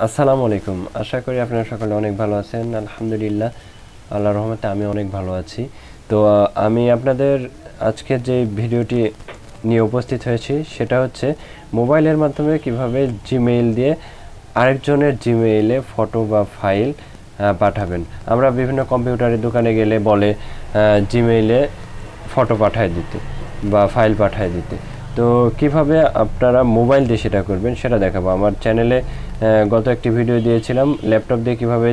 আসসালামু আলাইকুম। আশা করি আপনারা সকলে অনেক ভালো আছেন। আলহামদুলিল্লাহ, আল্লাহর রহমতে আমি অনেক ভালো আছি। তো আমি আপনাদের আজকের যে ভিডিওটি নিয়ে উপস্থিত হয়েছি সেটা হচ্ছে মোবাইলের মাধ্যমে কিভাবে জিমেইল দিয়ে আরেকজনের জিমেইলে ফটো বা ফাইল পাঠাবেন। আমরা বিভিন্ন কম্পিউটারের দোকানে গেলে বলে জিমেইলে ফটো পাঠায় দিতে বা ফাইল পাঠায় দিতে। তো কিভাবে আপনারা মোবাইল দিয়ে সেটা করবেন সেটা দেখাবো। আমার চ্যানেলে গত একটি ভিডিও দিয়েছিলাম ল্যাপটপ দিয়ে কিভাবে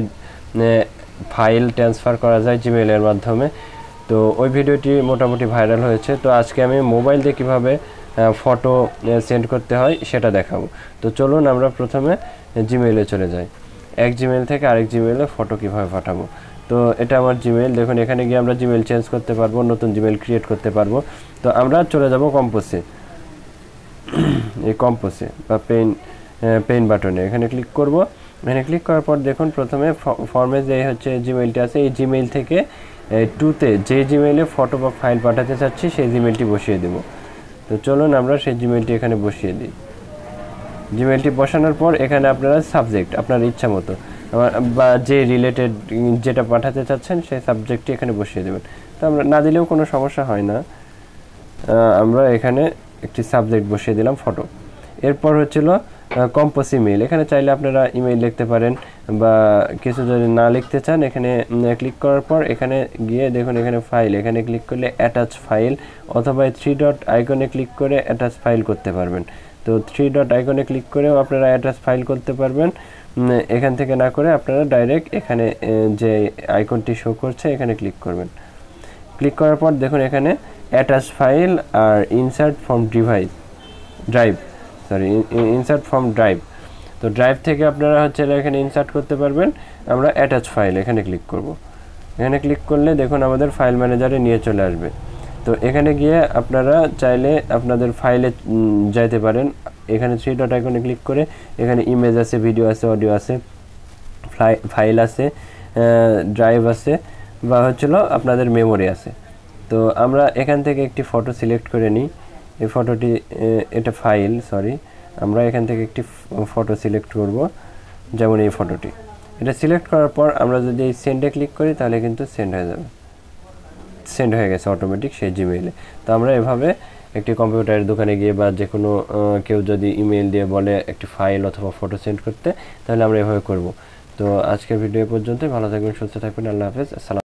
ফাইল ট্রান্সফার করা যায় জিমেইলের মাধ্যমে। তো ওই ভিডিওটি মোটামুটি ভাইরাল হয়েছে। তো আজকে আমি মোবাইল দিয়ে কিভাবে ফটো সেন্ড করতে হয় সেটা দেখাবো। তো চলুন আমরা প্রথমে জিমেইলে চলে যাই। এক জিমেইল থেকে আরেক জিমেইলে ফটো কিভাবে পাঠাবো। তো এটা আমার জিমেইল, দেখুন এখানে গিয়ে আমরা জিমেইল চেঞ্জ করতে পারবো, নতুন জিমেইল ক্রিয়েট করতে পারবো। তো আমরা চলে যাব কম্পোজে, এই কম্পোজে বা পেন বাটনে এখানে ক্লিক করব। এখানে ক্লিক করার পর দেখুন প্রথমে ফর্মে যে হচ্ছে জিমেইলটি আছে, এই জিমেইল থেকে টুতে যে জিমেইলে ফটো বা ফাইল পাঠাতে চাচ্ছি সেই জিমেইলটি বসিয়ে দেব। তো চলুন আমরা সেই জিমেইলটি এখানে বসিয়ে দিই। জিমেইলটি বসানোর পর এখানে আপনারা সাবজেক্ট আপনার ইচ্ছা মতো বা যে রিলেটেড যেটা পাঠাতে চাচ্ছেন সেই সাবজেক্টটি এখানে বসিয়ে দেবেন। তো আমরা না দিলেও কোনো সমস্যা হয় না। আমরা এখানে একটি সাবজেক্ট বসিয়ে দিলাম ফটো। এরপর হচ্ছিল কম্পোজ ইমেইল। এখানে চাইলে আপনারা ইমেইল লিখতে পারেন বা কিছু যদি না লিখতে চান এখানে ক্লিক করার পর এখানে গিয়ে দেখুন এখানে ফাইল, এখানে ক্লিক করলে অ্যাটাচ ফাইল অথবা 3 ডট আইকনে ক্লিক করে অ্যাটাচ ফাইল করতে পারবেন। তো 3 ডট আইকনে ক্লিক করেও আপনারা অ্যাটাচ ফাইল করতে পারবেন। এখান থেকে না করে আপনারা ডাইরেক্ট এখানে যে আইকনটি শো করছে এখানে ক্লিক করবেন। ক্লিক করার পর দেখুন এখানে অ্যাটাচ ফাইল আর insert from insert from drive. তো ড্রাইভ থেকে আপনারা হচ্ছে এখানে ইনসার্ট করতে পারবেন। আমরা অ্যাটাচ ফাইল এখানে ক্লিক করব। এখানে ক্লিক করলে দেখুন আমাদের ফাইল ম্যানেজারে নিয়ে চলে আসবে। তো এখানে গিয়ে আপনারা চাইলে আপনাদের ফাইলে যাইতে পারেন। এখানে 3 ডট আইকনে ক্লিক করে এখানে ইমেজ আছে, ভিডিও আছে, অডিও আছে, ফাইল আছে, ড্রাইভ আছে বা হচ্ছিল আপনাদের মেমোরি আছে। তো আমরা এখান থেকে একটি ফটো সিলেক্ট করে নিই। এই ফটোটি এটা ফাইল, আমরা এখান থেকে একটি ফটো সিলেক্ট করব, যেমন এই ফটোটি। এটা সিলেক্ট করার পর আমরা যদি এই সেন্ডে ক্লিক করি তাহলে কিন্তু সেন্ড হয়ে যাবে, সেন্ড হয়ে গেছে অটোমেটিক সেই জিমেইলে। তো আমরা এভাবে একটি কম্পিউটারের দোকানে গিয়ে বা যে কোনো কেউ যদি ইমেইল দিয়ে বলে একটি ফাইল অথবা ফটো সেন্ড করতে, তাহলে আমরা এভাবে করব। তো আজকের ভিডিও পর্যন্তই। ভালো থাকবেন, সুস্থ থাকবেন। আল্লাহ হাফেজ। আসসালাম।